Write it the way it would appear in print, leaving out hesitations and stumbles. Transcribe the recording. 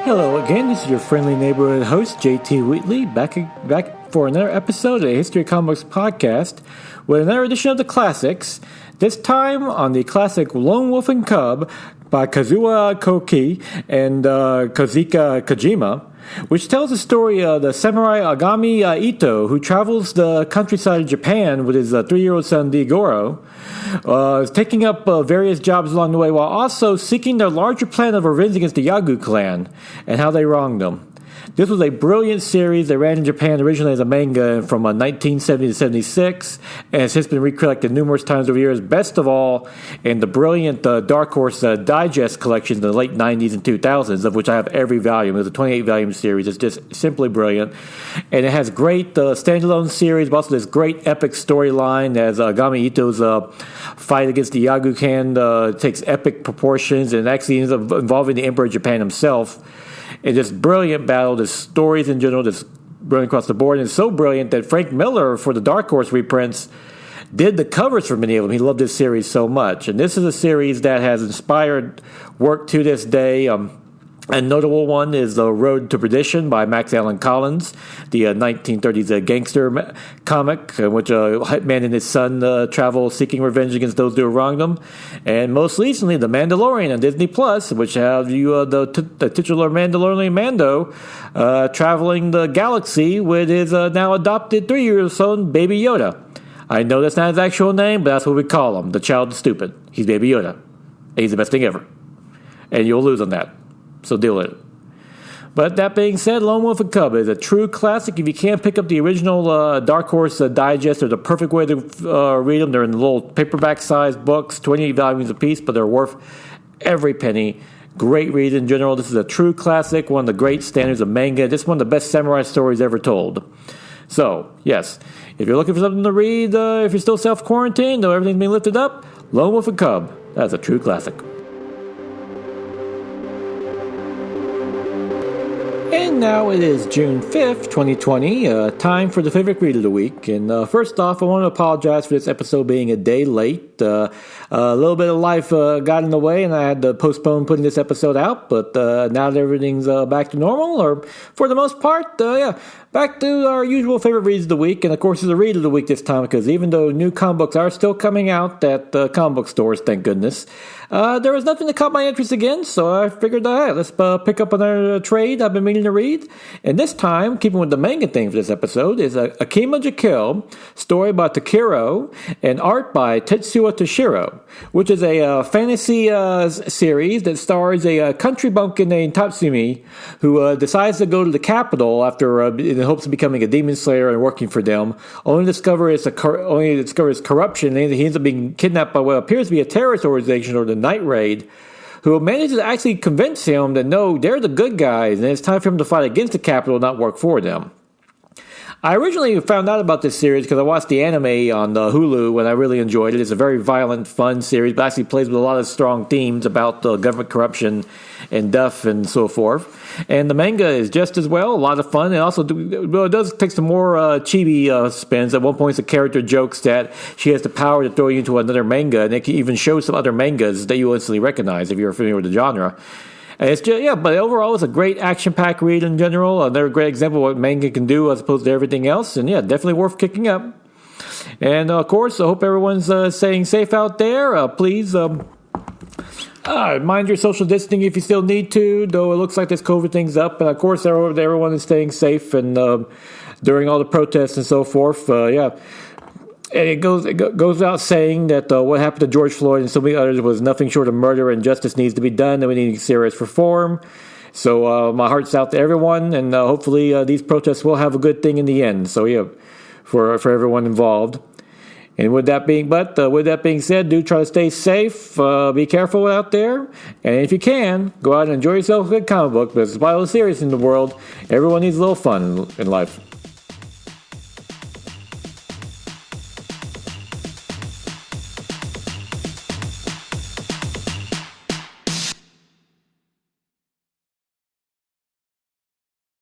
Hello again, this is your friendly neighborhood host, JT Wheatley, back for another episode of the History of Comics podcast with another edition of the classics, this time on the classic Lone Wolf and Cub by Kazuo Koike and Goseka Kojima, which tells the story of the samurai Agami Ito, who travels the countryside of Japan with his 3-year-old son Digoro, taking up various jobs along the way while also seeking their larger plan of revenge against the Yagu clan and how they wronged them. This was a brilliant series that ran in Japan originally as a manga from 1970 to 76 and has since been recollected numerous times over the years, best of all in the brilliant Dark Horse Digest collections in the late 90s and 2000s, of which I have every volume. It was a 28-volume series. It's just simply brilliant. And it has great standalone series, but also this great epic storyline as Agami Ito's fight against the Yagu clan takes epic proportions and actually ends up involving the Emperor of Japan himself. It's just brilliant battle. The stories in general just brilliant across the board. And it's so brilliant that Frank Miller for the Dark Horse reprints did the covers for many of them. He loved this series so much. And this is a series that has inspired work to this day. A notable one is The Road to Perdition by Max Allan Collins, the 1930s gangster comic in which a hitman and his son travel seeking revenge against those who wronged them. And most recently, The Mandalorian on Disney Plus, which has you the titular Mandalorian Mando traveling the galaxy with his now adopted 3-year-old son, Baby Yoda. I know that's not his actual name, but that's what we call him, the child is stupid. He's Baby Yoda. And he's the best thing ever. And you'll lose on that. So deal with it. But that being said, Lone Wolf and Cub is a true classic. If you can't pick up the original Dark Horse Digest, they're the perfect way to read them. They're in little paperback-sized books, 28 volumes apiece, but they're worth every penny. Great read in general. This is a true classic, one of the great standards of manga. This is one of the best samurai stories ever told. So, yes, if you're looking for something to read, if you're still self-quarantined, though everything's being lifted up, Lone Wolf and Cub, that's a true classic. And now it is June 5th, 2020, time for the favorite read of the week. And first off, I want to apologize for this episode being a day late. A little bit of life got in the way, and I had to postpone putting this episode out. But now that everything's back to normal, or for the most part, back to our usual favorite reads of the week. And of course, it's a read of the week this time, because even though new comic books are still coming out at comic book stores, thank goodness, there was nothing that caught my interest again, so I figured, let's pick up another trade I've been meaning to read. And this time, keeping with the manga thing for this episode, is Akima Jekyll, story by Takiro, and art by Tetsuya Toshiro, which is a fantasy series that stars a country bumpkin named Tatsumi, who decides to go to the capital after in hopes of becoming a demon slayer and working for them, only to discover his corruption, and he ends up being kidnapped by what appears to be a terrorist organization or the Night Raid, who manages to actually convince him that no, they're the good guys, and it's time for him to fight against the capital, not work for them. I originally found out about this series because I watched the anime on Hulu, and I really enjoyed it. It's a very violent, fun series, but actually plays with a lot of strong themes about government corruption and death and so forth. And the manga is just as well, a lot of fun. It also it does take some more chibi spins. At one point, the character jokes that she has the power to throw you into another manga, and it can even show some other mangas that you instantly recognize if you're familiar with the genre. And it's just, but overall, it's a great action-packed read in general. Another great example of what manga can do as opposed to everything else. And definitely worth kicking up. And of course, I hope everyone's staying safe out there. Please mind your social distancing if you still need to, though it looks like this COVID thing's up. And of course, everyone is staying safe and during all the protests and so forth. And it goes without saying that what happened to George Floyd and so many others was nothing short of murder, and justice needs to be done, and we need serious reform. So my heart's out to everyone, and hopefully these protests will have a good thing in the end. So for everyone involved. And with that being said, do try to stay safe. Be careful out there, and if you can, go out and enjoy yourself a good comic book. Because despite all the serious in the world, everyone needs a little fun in life.